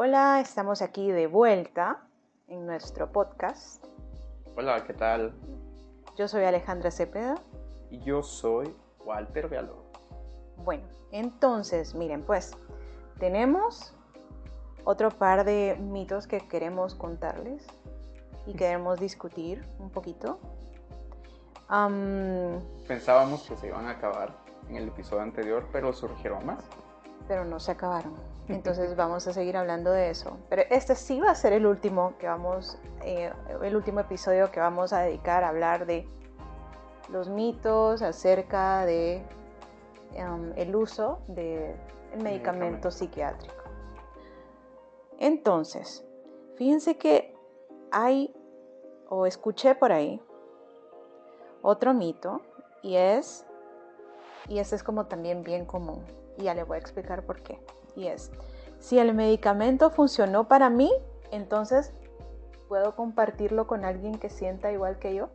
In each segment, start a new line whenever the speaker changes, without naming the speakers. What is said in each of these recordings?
Hola, estamos aquí de vuelta en nuestro podcast.
Hola, ¿qué tal?
Yo soy Alejandra Cepeda.
Y yo soy Walter Villalobos.
Bueno, entonces, miren, pues, tenemos otro par de mitos que queremos contarles y queremos discutir un poquito.
Pensábamos que se iban a acabar en el episodio anterior, pero surgieron más.
Pero no se acabaron. Entonces vamos a seguir hablando de eso. Pero este sí va a ser el último el último episodio que vamos a dedicar a hablar de los mitos acerca de el uso del medicamento psiquiátrico. Entonces, fíjense que escuché por ahí otro mito y este es como también bien común y ya le voy a explicar por qué. Y es, si el medicamento funcionó para mí, entonces ¿puedo compartirlo con alguien que sienta igual que yo?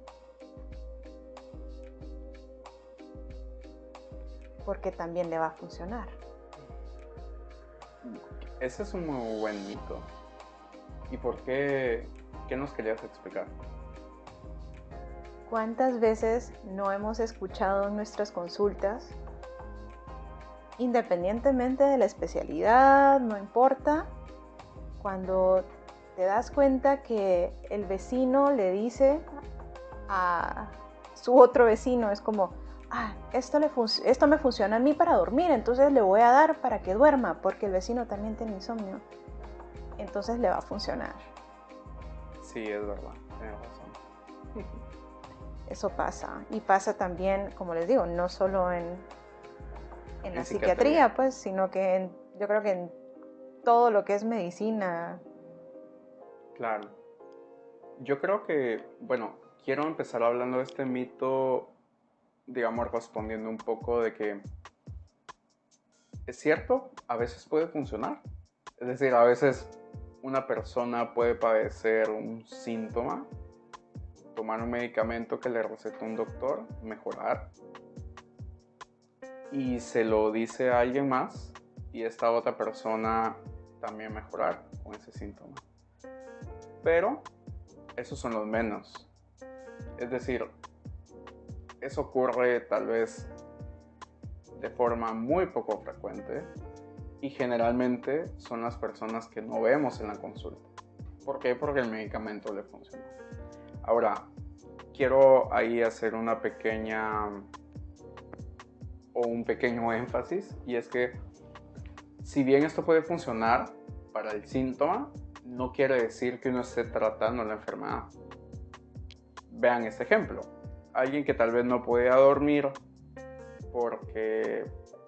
Porque también le va a funcionar.
Ese es un muy buen mito. ¿Y por qué? ¿Qué nos querías explicar?
¿Cuántas veces no hemos escuchado en nuestras consultas, independientemente de la especialidad, no importa, cuando te das cuenta que el vecino le dice a su otro vecino, es como, esto me funciona a mí para dormir, entonces le voy a dar para que duerma, porque el vecino también tiene insomnio, entonces le va a funcionar.
Sí, es verdad, tienes razón.
Eso pasa, y pasa también, como les digo, no solo en la psiquiatría, pues, sino que yo creo que en todo lo que es medicina.
Claro. Yo creo que, bueno, quiero empezar hablando de este mito, digamos, respondiendo un poco de que es cierto, a veces puede funcionar. Es decir, a veces una persona puede padecer un síntoma, tomar un medicamento que le recetó un doctor, mejorar, y se lo dice a alguien más y esta otra persona también mejorar con ese síntoma. Pero esos son los menos. Es decir, eso ocurre tal vez de forma muy poco frecuente y generalmente son las personas que no vemos en la consulta. ¿Por qué? Porque el medicamento le funcionó. Ahora, quiero ahí hacer un pequeño énfasis, y es que si bien esto puede funcionar para el síntoma, no quiere decir que uno esté tratando la enfermedad. Vean este ejemplo. Alguien que tal vez no podía dormir porque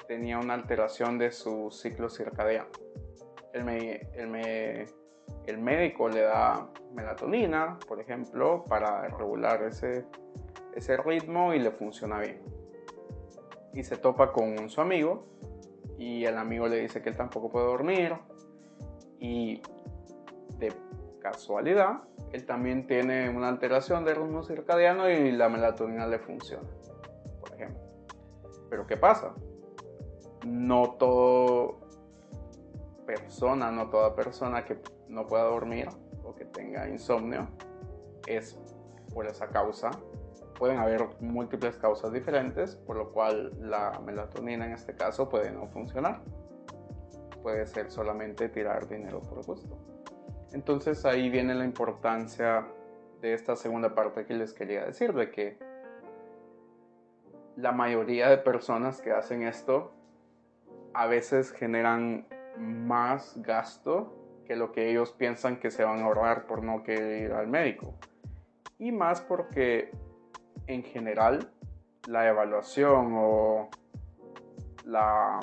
tenía una alteración de su ciclo circadiano. El médico le da melatonina, por ejemplo, para regular ese ritmo y le funciona bien. Y se topa con su amigo y el amigo le dice que él tampoco puede dormir y de casualidad él también tiene una alteración del ritmo circadiano y la melatonina le funciona, por ejemplo. Pero ¿qué pasa? No toda persona que no pueda dormir o que tenga insomnio es por esa causa. Pueden haber múltiples causas diferentes, por lo cual la melatonina en este caso puede no funcionar. Puede ser solamente tirar dinero por gusto. Entonces ahí viene la importancia de esta segunda parte que les quería decir, de que la mayoría de personas que hacen esto a veces generan más gasto que lo que ellos piensan que se van a ahorrar por no querer ir al médico. Y más porque en general la evaluación o la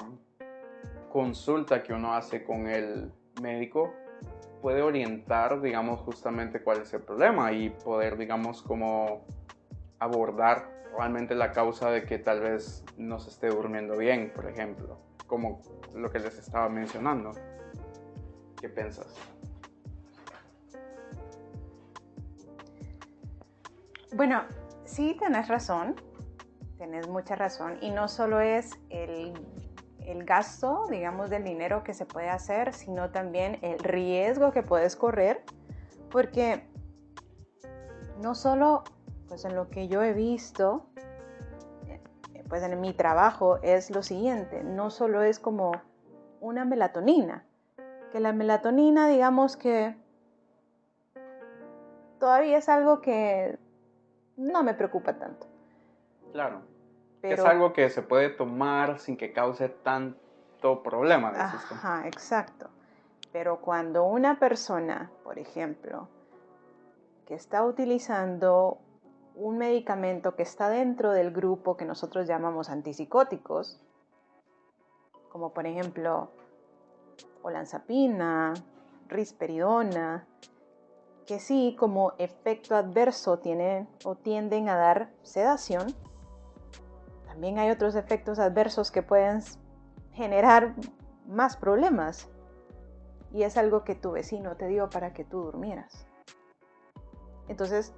consulta que uno hace con el médico puede orientar, digamos, justamente cuál es el problema y poder, digamos, como abordar realmente la causa de que tal vez no se esté durmiendo bien, por ejemplo, como lo que les estaba mencionando. ¿Qué piensas?
Bueno, sí tenés razón, tenés mucha razón, y no solo es el gasto, digamos, del dinero que se puede hacer, sino también el riesgo que puedes correr, porque no solo, pues en lo que yo he visto, pues en mi trabajo es lo siguiente, no solo es como una melatonina, que la melatonina, digamos que todavía es algo que no me preocupa tanto.
Claro.
Pero,
es algo que se puede tomar sin que cause tanto problema, decís tú.
ajá, exacto. Pero cuando una persona, por ejemplo, que está utilizando un medicamento que está dentro del grupo que nosotros llamamos antipsicóticos, como por ejemplo olanzapina, risperidona, que sí como efecto adverso tienen o tienden a dar sedación, también hay otros efectos adversos que pueden generar más problemas. Y es algo que tu vecino te dio para que tú durmieras. Entonces,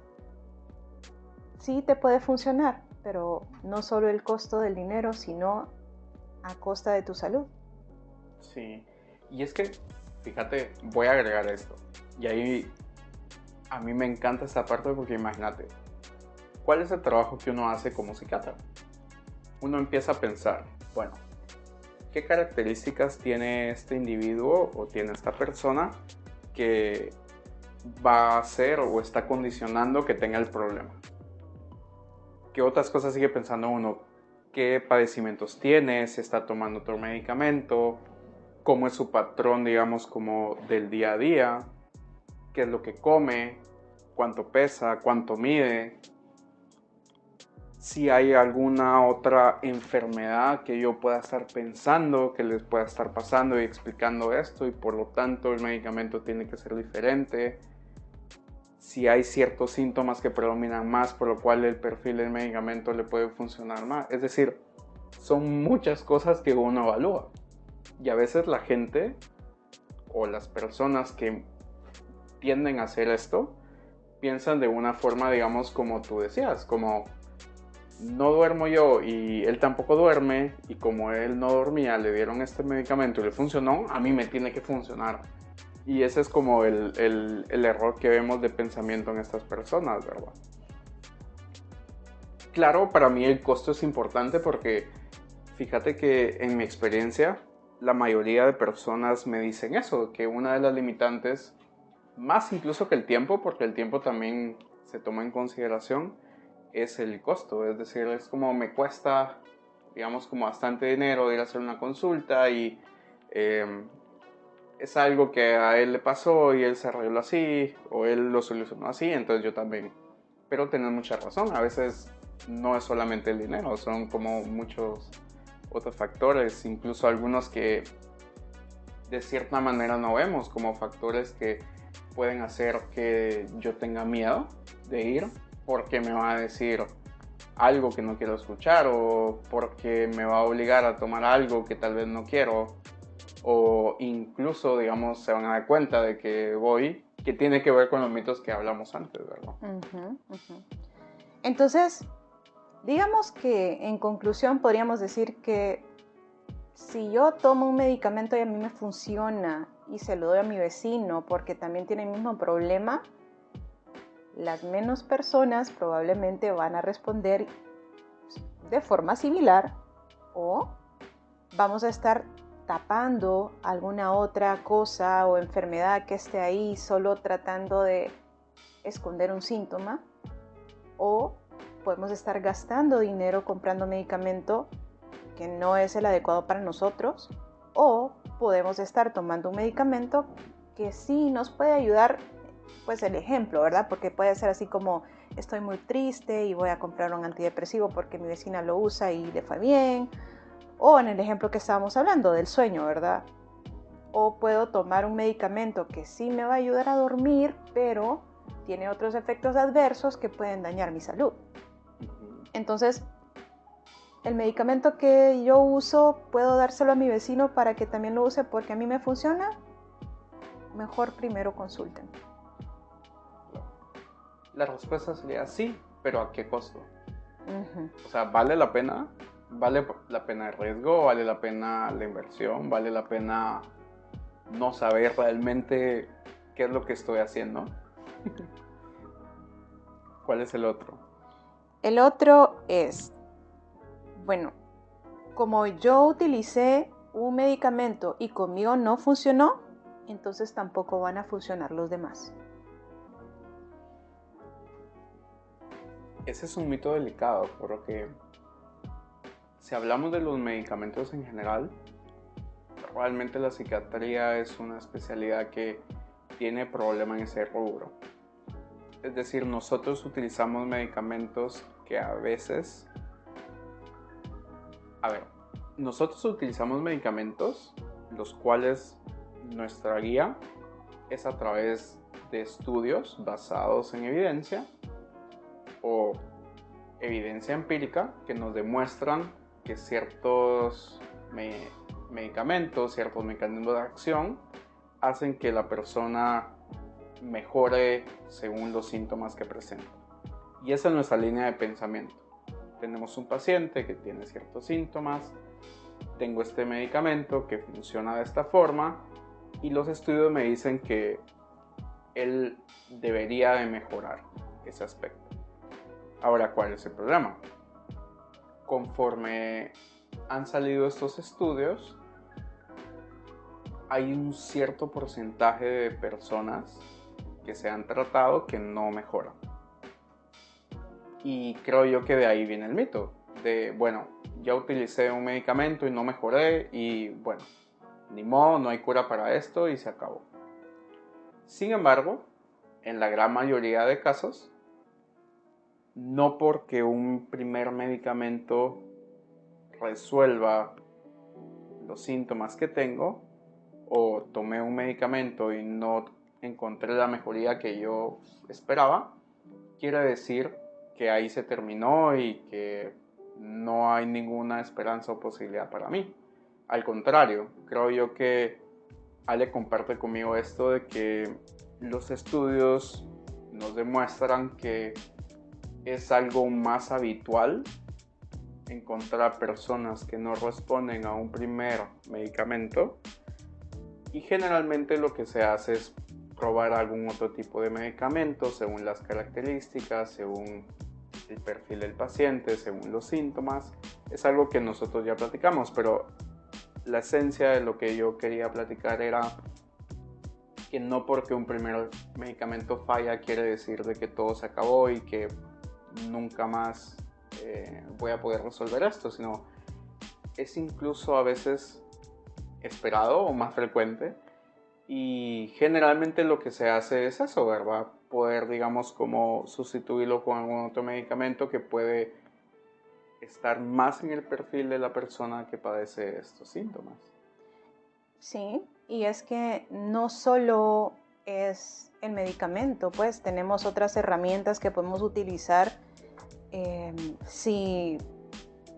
sí te puede funcionar, pero no solo el costo del dinero, sino a costa de tu salud.
Sí, y es que, fíjate, voy a agregar esto. Y ahí a mí me encanta esta parte porque imagínate, ¿cuál es el trabajo que uno hace como psiquiatra? Uno empieza a pensar, bueno, ¿qué características tiene este individuo o tiene esta persona que va a hacer o está condicionando que tenga el problema? ¿Qué otras cosas sigue pensando uno? ¿Qué padecimientos tiene? ¿Si está tomando otro medicamento? ¿Cómo es su patrón, digamos, como del día a día? ¿Qué es lo que come? ¿Cuánto pesa? ¿Cuánto mide? Si hay alguna otra enfermedad que yo pueda estar pensando, que les pueda estar pasando y explicando esto, y por lo tanto el medicamento tiene que ser diferente. Si hay ciertos síntomas que predominan más, por lo cual el perfil del medicamento le puede funcionar más. Es decir, son muchas cosas que uno evalúa. Y a veces la gente o las personas que tienden a hacer esto piensan de una forma, digamos, como tú decías, como no duermo yo y él tampoco duerme, y como él no dormía le dieron este medicamento y le funcionó, a mí me tiene que funcionar. Y ese es como el error que vemos de pensamiento en estas personas, ¿verdad? Claro, para mí el costo es importante porque fíjate que en mi experiencia la mayoría de personas me dicen eso, que una de las limitantes, más incluso que el tiempo, porque el tiempo también se toma en consideración, es el costo. Es decir, es como me cuesta, digamos, como bastante dinero ir a hacer una consulta y es algo que a él le pasó y él se arregló así o él lo solucionó así, entonces yo también. Pero tenés mucha razón, a veces no es solamente el dinero, son como muchos otros factores, incluso algunos que de cierta manera no vemos como factores que pueden hacer que yo tenga miedo de ir porque me va a decir algo que no quiero escuchar o porque me va a obligar a tomar algo que tal vez no quiero, o incluso, digamos, se van a dar cuenta de que voy, que tiene que ver con los mitos que hablamos antes, ¿verdad?
Entonces, digamos que en conclusión podríamos decir que si yo tomo un medicamento y a mí me funciona y se lo doy a mi vecino porque también tiene el mismo problema, las menos personas probablemente van a responder de forma similar, o vamos a estar tapando alguna otra cosa o enfermedad que esté ahí solo tratando de esconder un síntoma, o podemos estar gastando dinero comprando medicamento que no es el adecuado para nosotros, o podemos estar tomando un medicamento que sí nos puede ayudar, pues el ejemplo, ¿verdad? Porque puede ser así como estoy muy triste y voy a comprar un antidepresivo porque mi vecina lo usa y le fue bien, o en el ejemplo que estábamos hablando del sueño, ¿verdad? O puedo tomar un medicamento que sí me va a ayudar a dormir, pero tiene otros efectos adversos que pueden dañar mi salud. Entonces, el medicamento que yo uso, ¿puedo dárselo a mi vecino para que también lo use porque a mí me funciona? Mejor primero consulten.
La respuesta sería sí, pero ¿a qué costo? O sea, ¿vale la pena? ¿Vale la pena el riesgo? ¿Vale la pena la inversión? ¿Vale la pena no saber realmente qué es lo que estoy haciendo? ¿Cuál es el otro?
El otro es, bueno, como yo utilicé un medicamento y conmigo no funcionó, entonces tampoco van a funcionar los demás.
Ese es un mito delicado, porque si hablamos de los medicamentos en general, realmente la psiquiatría es una especialidad que tiene problema en ese rubro. Es decir, nosotros utilizamos medicamentos que a veces... nosotros utilizamos medicamentos los cuales nuestra guía es a través de estudios basados en evidencia o evidencia empírica que nos demuestran que ciertos medicamentos, ciertos mecanismos de acción hacen que la persona mejore según los síntomas que presenta. Y esa es nuestra línea de pensamiento. Tenemos un paciente que tiene ciertos síntomas, tengo este medicamento que funciona de esta forma y los estudios me dicen que él debería de mejorar ese aspecto. Ahora, ¿cuál es el problema? Conforme han salido estos estudios, hay un cierto porcentaje de personas que se han tratado que no mejoran. Y creo yo que de ahí viene el mito. De, bueno, ya utilicé un medicamento y no mejoré y bueno, ni modo, no hay cura para esto y se acabó. Sin embargo, en la gran mayoría de casos, no porque un primer medicamento resuelva los síntomas que tengo o tomé un medicamento y no encontré la mejoría que yo esperaba, quiere decir que ahí se terminó y que no hay ninguna esperanza o posibilidad para mí. Al contrario, creo yo que Ale comparte conmigo esto de que los estudios nos demuestran que es algo más habitual encontrar personas que no responden a un primer medicamento y generalmente lo que se hace es probar algún otro tipo de medicamento según las características, según el perfil del paciente, según los síntomas. Es algo que nosotros ya platicamos, pero la esencia de lo que yo quería platicar era que no porque un primer medicamento falla quiere decir de que todo se acabó y que nunca más voy a poder resolver esto, sino es incluso a veces esperado o más frecuente y generalmente lo que se hace es eso, ¿verdad? Poder, digamos, como sustituirlo con algún otro medicamento que puede estar más en el perfil de la persona que padece estos síntomas.
Sí, y es que no solo es el medicamento, pues tenemos otras herramientas que podemos utilizar si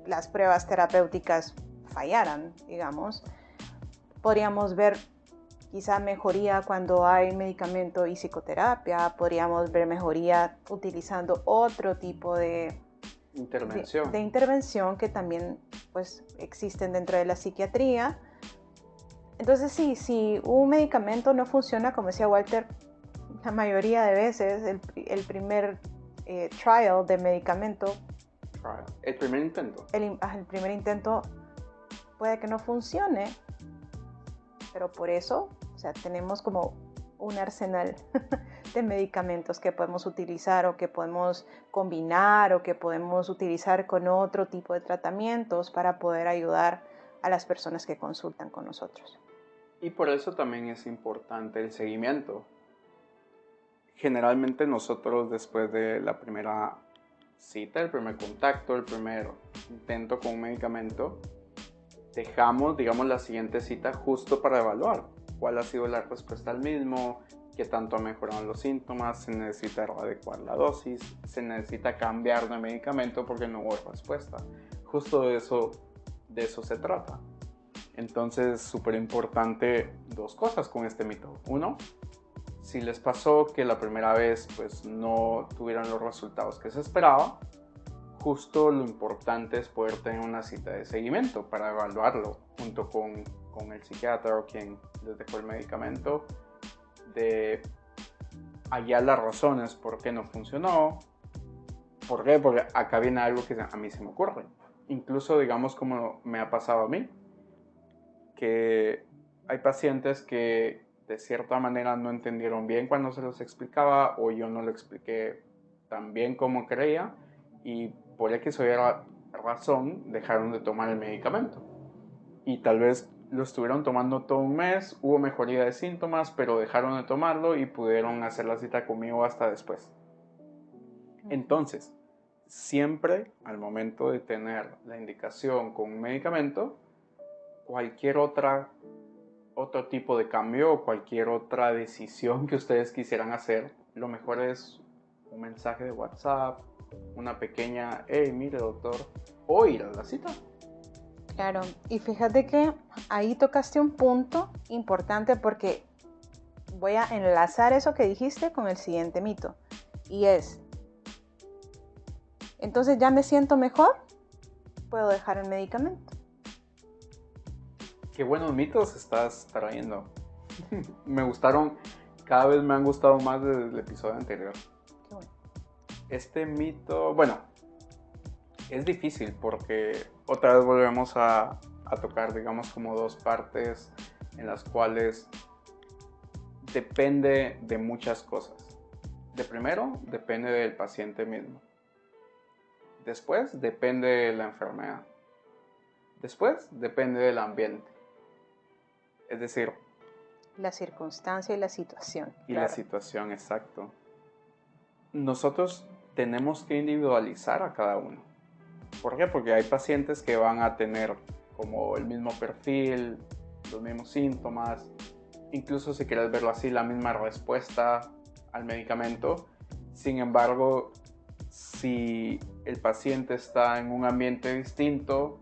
las pruebas terapéuticas fallaran, digamos. Podríamos ver quizá mejoría cuando hay medicamento y psicoterapia, podríamos ver mejoría utilizando otro tipo de intervención que también pues, existen dentro de la psiquiatría. Entonces sí, si un medicamento no funciona, como decía Walter, la mayoría de veces el primer trial de medicamento,
el primer intento.
El primer intento puede que no funcione, pero por eso, o sea, tenemos como un arsenal de medicamentos que podemos utilizar o que podemos combinar o que podemos utilizar con otro tipo de tratamientos para poder ayudar a las personas que consultan con nosotros.
Y por eso también es importante el seguimiento. Generalmente nosotros después de la primera cita, el primer contacto, el primer intento con un medicamento, dejamos, digamos, la siguiente cita justo para evaluar cuál ha sido la respuesta al mismo, qué tanto han mejorado los síntomas, se necesita adecuar la dosis, se necesita cambiar de medicamento porque no hubo respuesta. Justo de eso se trata. Entonces, súper importante dos cosas con este mito. Uno, si les pasó que la primera vez pues no tuvieron los resultados que se esperaba, justo lo importante es poder tener una cita de seguimiento para evaluarlo junto con el psiquiatra o quien les dejó el medicamento, de hallar las razones por qué no funcionó. ¿Por qué? Porque acá viene algo que a mí se me ocurre. Incluso, digamos, como me ha pasado a mí, que hay pacientes que de cierta manera no entendieron bien cuando se los explicaba, o yo no lo expliqué tan bien como creía, y por X o Y razón dejaron de tomar el medicamento. Y tal vez lo estuvieron tomando todo un mes, hubo mejoría de síntomas, pero dejaron de tomarlo y pudieron hacer la cita conmigo hasta después. Entonces, siempre al momento de tener la indicación con un medicamento, cualquier otro tipo de cambio o cualquier otra decisión que ustedes quisieran hacer, lo mejor es un mensaje de WhatsApp, una pequeña, hey, mire doctor, o ir a la cita.
Claro, y fíjate que ahí tocaste un punto importante, porque voy a enlazar eso que dijiste con el siguiente mito, y es, entonces ya me siento mejor, puedo dejar el medicamento.
Qué buenos mitos estás trayendo. Me gustaron, cada vez me han gustado más desde el episodio anterior.
Qué bueno.
Este mito, bueno, es difícil porque otra vez volvemos a tocar, digamos, como dos partes en las cuales depende de muchas cosas. De primero, depende del paciente mismo. Después, depende de la enfermedad. Después, depende del ambiente. Es decir,
La circunstancia y la situación.
y
claro.
la situación, exacto. Nosotros tenemos que individualizar a cada uno. ¿Por qué? Porque hay pacientes que van a tener como el mismo perfil, los mismos síntomas, incluso si quieres verlo así, la misma respuesta al medicamento. Sin embargo, si el paciente está en un ambiente distinto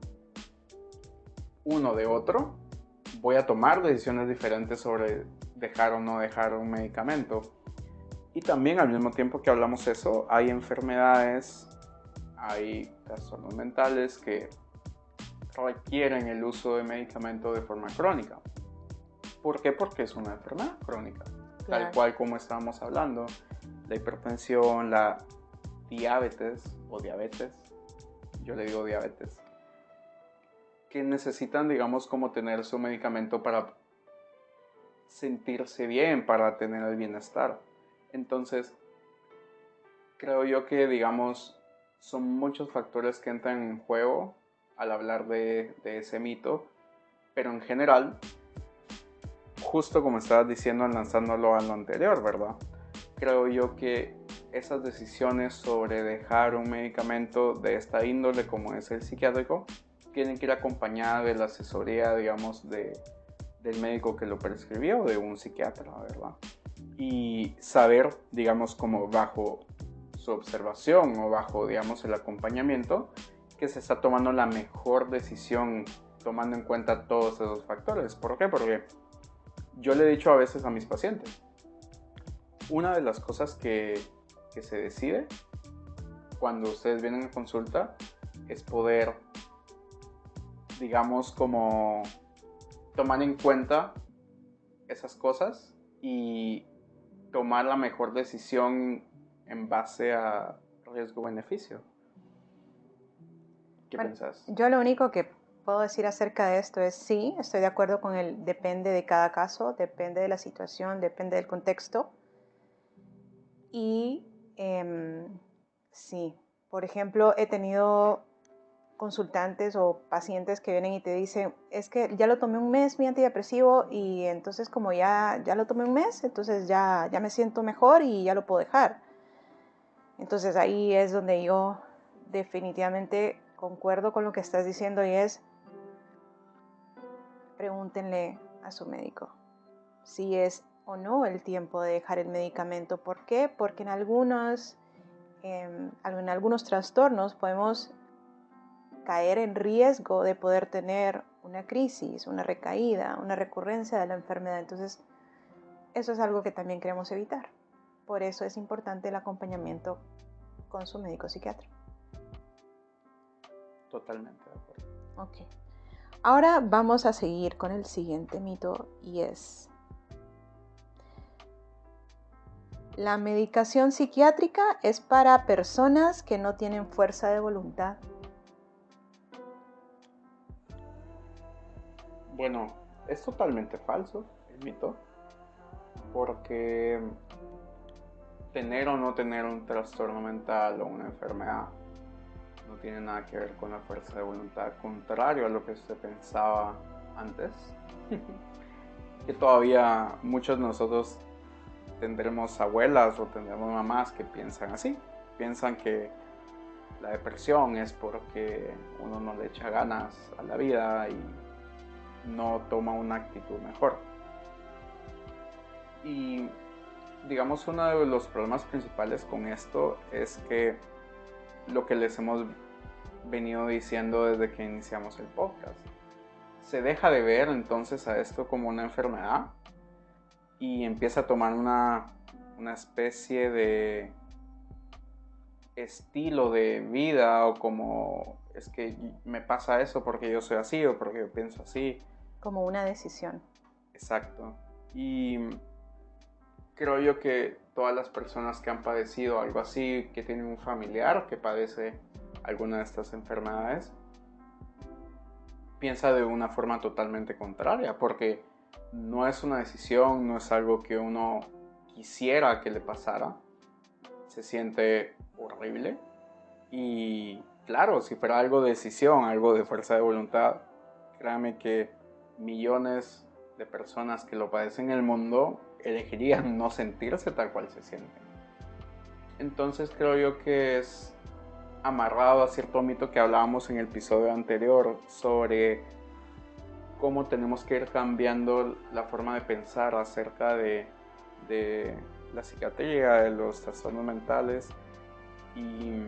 uno de otro, voy a tomar decisiones diferentes sobre dejar o no dejar un medicamento. Y también al mismo tiempo que hablamos eso, hay enfermedades, hay trastornos mentales que requieren el uso de medicamento de forma crónica. ¿Por qué? Porque es una enfermedad crónica.
Claro.
Tal cual como estábamos hablando, la hipertensión, la diabetes o diabetes, yo le digo diabetes, que necesitan, digamos, como tener su medicamento para sentirse bien, para tener el bienestar. Entonces, creo yo que, digamos, son muchos factores que entran en juego al hablar de ese mito, pero en general, justo como estabas diciendo, lanzándolo a lo anterior, ¿verdad? Creo yo que esas decisiones sobre dejar un medicamento de esta índole como es el psiquiátrico tienen que ir acompañadas de la asesoría, digamos, del médico que lo prescribió, de un psiquiatra, ¿verdad? Y saber, digamos, como bajo su observación o bajo, digamos, el acompañamiento, que se está tomando la mejor decisión tomando en cuenta todos esos factores. ¿Por qué? Porque yo le he dicho a veces a mis pacientes, una de las cosas que se decide cuando ustedes vienen a consulta es poder, digamos, como tomar en cuenta esas cosas y tomar la mejor decisión en base a riesgo-beneficio. ¿Qué pensás?
Yo lo único que puedo decir acerca de esto es sí, estoy de acuerdo con el depende de cada caso, depende de la situación, depende del contexto. Y sí, por ejemplo, he tenido consultantes o pacientes que vienen y te dicen, es que ya lo tomé un mes mi antidepresivo, y entonces como ya lo tomé un mes, entonces ya me siento mejor y ya lo puedo dejar. Entonces ahí es donde yo definitivamente concuerdo con lo que estás diciendo, y es, pregúntenle a su médico si es o no el tiempo de dejar el medicamento. ¿Por qué? Porque en algunos trastornos podemos caer en riesgo de poder tener una crisis, una recaída, una recurrencia de la enfermedad. Entonces, eso es algo que también queremos evitar. Por eso es importante el acompañamiento con su médico psiquiatra.
Totalmente de acuerdo.
Ok. Ahora vamos a seguir con el siguiente mito y es: la medicación psiquiátrica es para personas que no tienen fuerza de voluntad.
Bueno, es totalmente falso el mito, porque tener o no tener un trastorno mental o una enfermedad no tiene nada que ver con la fuerza de voluntad, contrario a lo que se pensaba antes. Que todavía muchos de nosotros tendremos abuelas o tendremos mamás que piensan así, piensan que la depresión es porque uno no le echa ganas a la vida y no toma una actitud mejor. Y digamos, uno de los problemas principales con esto es que lo que les hemos venido diciendo desde que iniciamos el podcast, se deja de ver entonces a esto como una enfermedad y empieza a tomar una especie de estilo de vida, o como es que me pasa eso porque yo soy así o porque yo pienso así.
Como una decisión.
Exacto. Y creo yo que todas las personas que han padecido algo así, que tienen un familiar que padece alguna de estas enfermedades, piensa de una forma totalmente contraria, porque no es una decisión, no es algo que uno quisiera que le pasara, se siente horrible. Y claro, si fuera algo de decisión, algo de fuerza de voluntad, créame que millones de personas que lo padecen en el mundo elegirían no sentirse tal cual se sienten. Entonces creo yo que es amarrado a cierto mito que hablábamos en el episodio anterior sobre cómo tenemos que ir cambiando la forma de pensar acerca de la psiquiatría, de los trastornos mentales. Y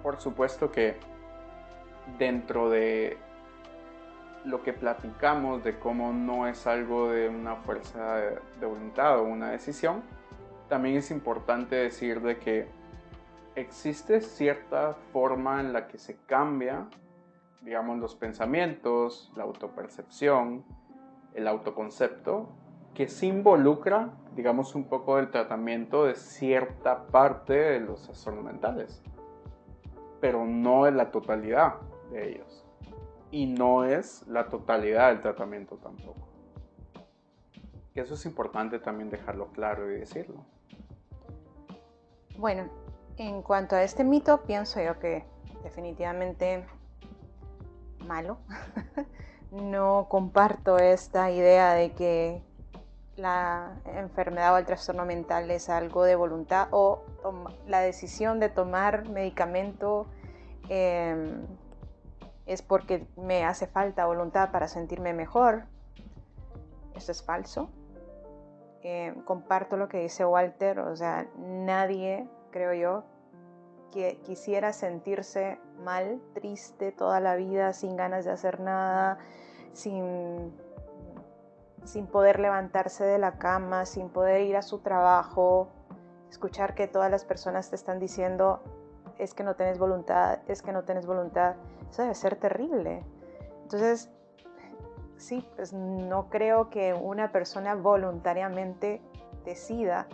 por supuesto que dentro de lo que platicamos de cómo no es algo de una fuerza de voluntad o una decisión, también es importante decir de que existe cierta forma en la que se cambia, digamos, los pensamientos, la autopercepción, el autoconcepto, que sí involucra, digamos, un poco del tratamiento de cierta parte de los trastornos mentales, pero no es la totalidad de ellos. Y no es la totalidad del tratamiento tampoco. Que eso es importante también dejarlo claro y decirlo.
Bueno, en cuanto a este mito, pienso yo que definitivamente malo. No comparto esta idea de que la enfermedad o el trastorno mental es algo de voluntad, o la decisión de tomar medicamento es porque me hace falta voluntad para sentirme mejor. Esto es falso. Comparto lo que dice Walter, o sea, nadie, creo yo, que quisiera sentirse mal, triste toda la vida, sin ganas de hacer nada, sin poder levantarse de la cama, sin poder ir a su trabajo, escuchar que todas las personas te están diciendo: es que no tienes voluntad, es que no tienes voluntad. Eso debe ser terrible. Entonces, sí, pues no creo que una persona voluntariamente decida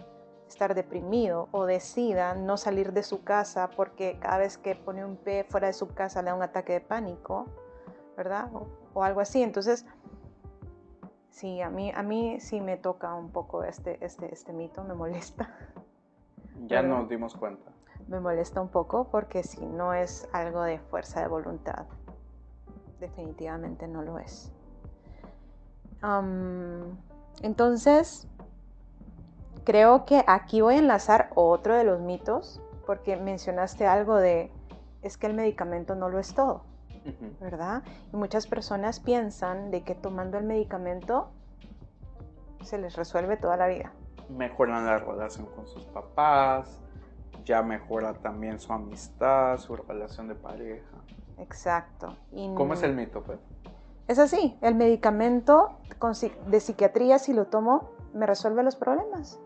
estar deprimido o decida no salir de su casa porque cada vez que pone un pie fuera de su casa le da un ataque de pánico, ¿verdad? O algo así. Entonces, sí, a mí sí me toca un poco este mito, me molesta.
Ya nos dimos cuenta.
Me molesta un poco porque sí, no es algo de fuerza de voluntad. Definitivamente no lo es. Entonces, creo que aquí voy a enlazar otro de los mitos, porque mencionaste algo de: es que el medicamento no lo es todo, ¿verdad? Y muchas personas piensan de que tomando el medicamento se les resuelve toda la vida.
Mejoran la relación con sus papás, ya mejora también su amistad, su relación de pareja.
Exacto.
¿Cómo es el mito, pues?
Es así, el medicamento de psiquiatría, si lo tomo, me resuelve los problemas.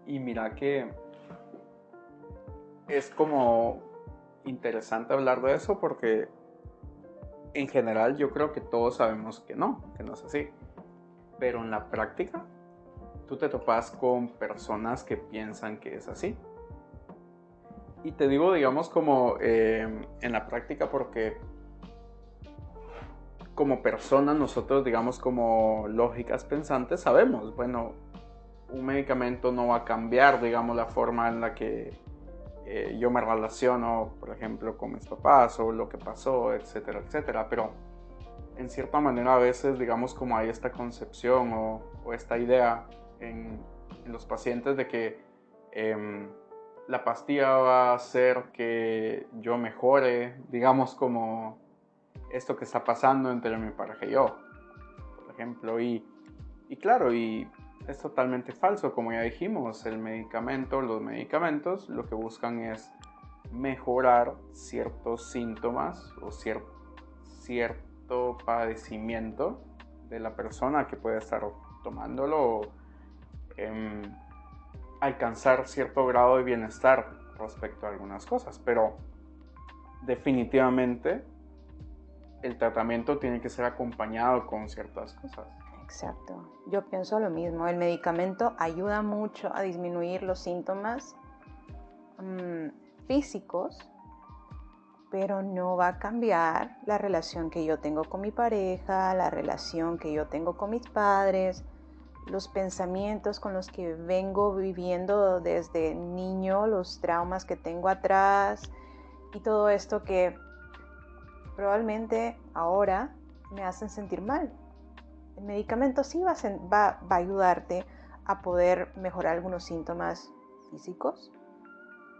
Y mira que es como interesante hablar de eso porque en general yo creo que todos sabemos que no es así. Pero en la práctica, tú te topas con personas que piensan que es así. Y te digo, digamos, como en la práctica porque como personas nosotros, digamos, como lógicas pensantes, sabemos, bueno, un medicamento no va a cambiar, digamos, la forma en la que yo me relaciono, por ejemplo, con mis papás o lo que pasó, etcétera, etcétera. Pero en cierta manera a veces, digamos, como hay esta concepción o esta idea en los pacientes de que la pastilla va a hacer que yo mejore, digamos, como esto que está pasando entre mi pareja y yo, por ejemplo. Y claro, y es totalmente falso, como ya dijimos, los medicamentos lo que buscan es mejorar ciertos síntomas o cierto padecimiento de la persona que puede estar tomándolo, alcanzar cierto grado de bienestar respecto a algunas cosas, pero definitivamente el tratamiento tiene que ser acompañado con ciertas cosas.
Exacto, yo pienso lo mismo, el medicamento ayuda mucho a disminuir los síntomas físicos, pero no va a cambiar la relación que yo tengo con mi pareja, la relación que yo tengo con mis padres, los pensamientos con los que vengo viviendo desde niño, los traumas que tengo atrás y todo esto que probablemente ahora me hacen sentir mal. El medicamento sí va a ayudarte a poder mejorar algunos síntomas físicos,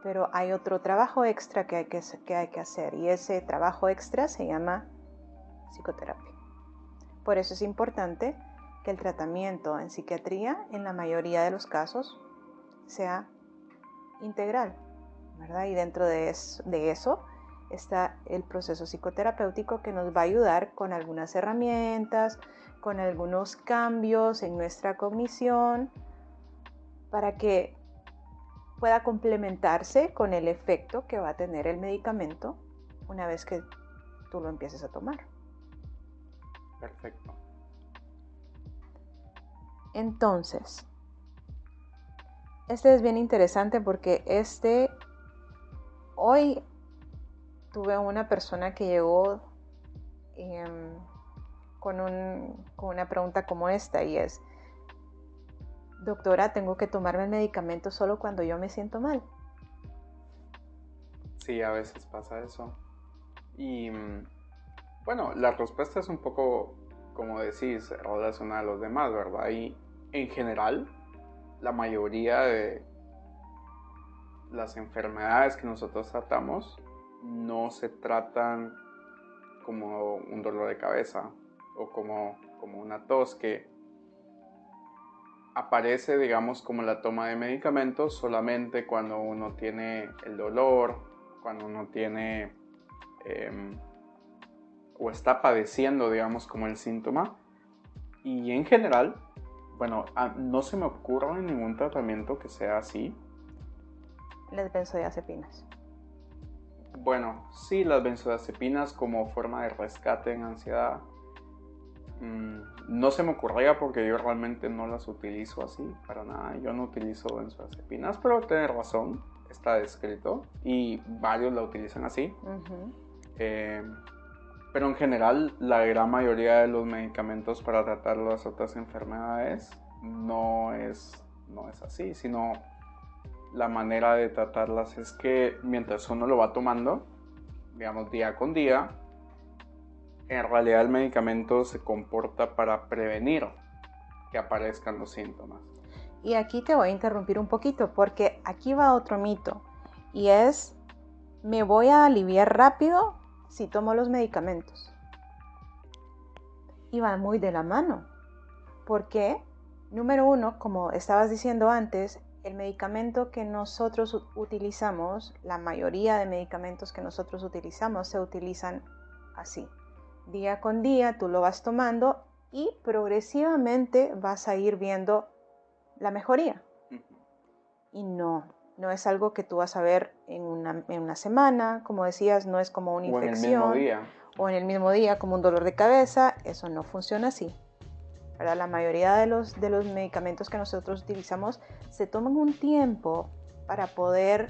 pero hay otro trabajo extra que hay que hacer y ese trabajo extra se llama psicoterapia. Por eso es importante que el tratamiento en psiquiatría en la mayoría de los casos sea integral, ¿verdad? Y dentro de eso está el proceso psicoterapéutico que nos va a ayudar con algunas herramientas, con algunos cambios en nuestra cognición para que pueda complementarse con el efecto que va a tener el medicamento una vez que tú lo empieces a tomar.
Perfecto.
Entonces, este es bien interesante porque hoy tuve una persona que llegó con una pregunta como esta y es: doctora, ¿tengo que tomarme el medicamento solo cuando yo me siento mal?
Sí, a veces pasa eso. Y bueno, la respuesta es un poco, como decís, relacionada a los demás, ¿verdad? Y en general, la mayoría de las enfermedades que nosotros tratamos no se tratan como un dolor de cabeza o como una tos que aparece, digamos, como la toma de medicamentos solamente cuando uno tiene el dolor, cuando uno tiene o está padeciendo, digamos, como el síntoma. Y en general, bueno, no se me ocurre ningún tratamiento que sea así.
Las benzodiazepinas.
Bueno, sí, las benzodiazepinas como forma de rescate en ansiedad. No se me ocurría porque yo realmente no las utilizo así, para nada. Yo no utilizo benzodiazepinas, pero tienes razón, está descrito y varios la utilizan así. Pero en general, la gran mayoría de los medicamentos para tratar las otras enfermedades no es así, sino la manera de tratarlas es que mientras uno lo va tomando, digamos día con día, en realidad el medicamento se comporta para prevenir que aparezcan los síntomas.
Y aquí te voy a interrumpir un poquito porque aquí va otro mito y es: me voy a aliviar rápido si tomo los medicamentos. Y va muy de la mano porque, número uno, como estabas diciendo antes, el medicamento que nosotros utilizamos, la mayoría de medicamentos que nosotros utilizamos se utilizan así. Día con día tú lo vas tomando y progresivamente vas a ir viendo la mejoría. Y no, No es algo que tú vas a ver en una semana, como decías, no es como una infección.
O en el mismo día.
O en el mismo día, como un dolor de cabeza. Eso no funciona así, ¿verdad? La mayoría de los medicamentos que nosotros utilizamos se toman un tiempo para poder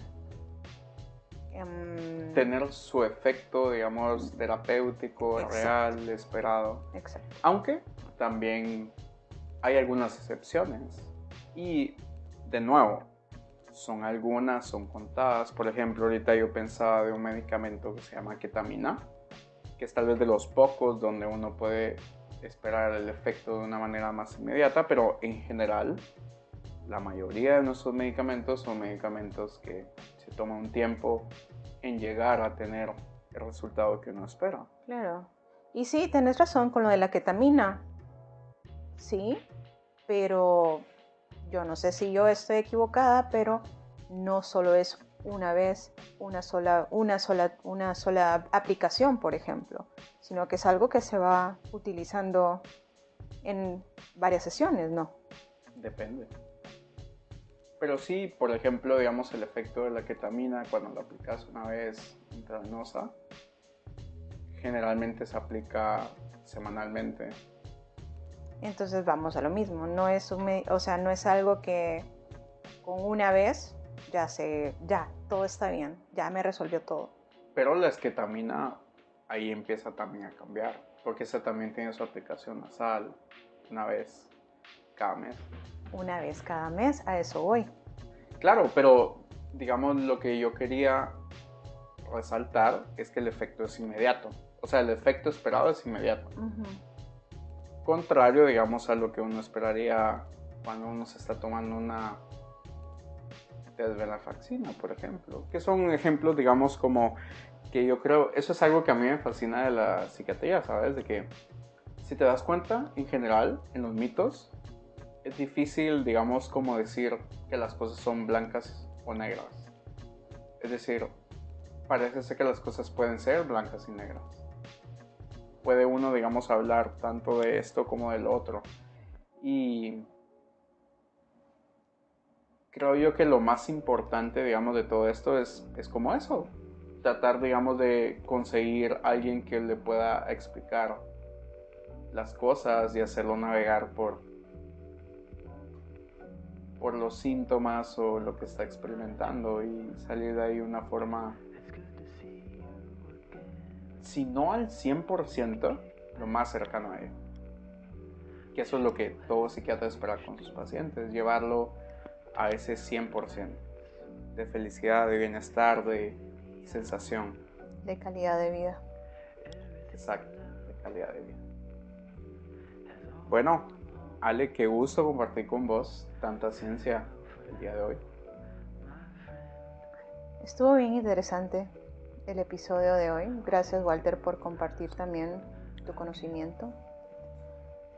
tener su efecto, digamos, terapéutico,
Exacto.
real, esperado.
Exacto.
Aunque también hay algunas excepciones. Y de nuevo, son contadas. Por ejemplo, ahorita yo pensaba de un medicamento que se llama ketamina, que es tal vez de los pocos donde uno puede esperar el efecto de una manera más inmediata, pero en general la mayoría de nuestros medicamentos son medicamentos que se toman un tiempo en llegar a tener el resultado que uno espera.
Claro. Y sí, tenés razón con lo de la ketamina. Sí, pero yo no sé si yo estoy equivocada, pero no solo es una vez, una sola aplicación, por ejemplo, sino que es algo que se va utilizando en varias sesiones, ¿no?
Depende. Pero sí, por ejemplo, digamos el efecto de la ketamina cuando lo aplicas una vez intravenosa, generalmente se aplica semanalmente.
Entonces vamos a lo mismo, no es no es algo que con una vez ya todo está bien, ya me resolvió todo.
Pero la esketamina ahí empieza también a cambiar, porque esa también tiene su aplicación nasal una vez cada mes.
Una vez cada mes, a eso voy.
Claro, pero digamos lo que yo quería resaltar es que el efecto es inmediato. O sea, el efecto esperado es inmediato. Contrario, digamos, a lo que uno esperaría cuando uno se está tomando una desvenlafaxina, por ejemplo. Que son ejemplos, digamos, como que yo creo, eso es algo que a mí me fascina de la psiquiatría, ¿sabes? De que si te das cuenta, en general, en los mitos, es difícil, digamos, como decir que las cosas son blancas o negras. Es decir, parece ser que las cosas pueden ser blancas y negras. Puede uno, digamos, hablar tanto de esto como del otro. Y creo yo que lo más importante, digamos, de todo esto es como eso. Tratar, digamos, de conseguir alguien que le pueda explicar las cosas y hacerlo navegar por los síntomas o lo que está experimentando y salir de ahí de una forma, si no al 100%, lo más cercano a ello. Que eso es lo que todo psiquiatra espera con sus pacientes, llevarlo a ese 100% de felicidad, de bienestar, de sensación.
De calidad de vida.
Exacto, de calidad de vida. Bueno, Ale, qué gusto compartir con vos tanta ciencia el día de hoy.
Estuvo bien interesante el episodio de hoy. Gracias, Walter, por compartir también tu conocimiento.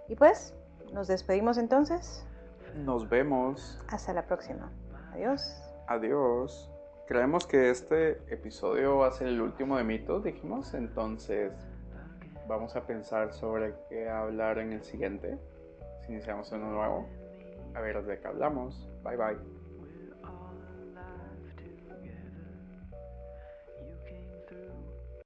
Y pues, nos despedimos entonces.
Nos vemos.
Hasta la próxima. Adiós.
Adiós. Creemos que este episodio va a ser el último de mitos, dijimos, entonces vamos a pensar sobre qué hablar en el siguiente. Si iniciamos uno nuevo, a ver de qué hablamos. Bye bye.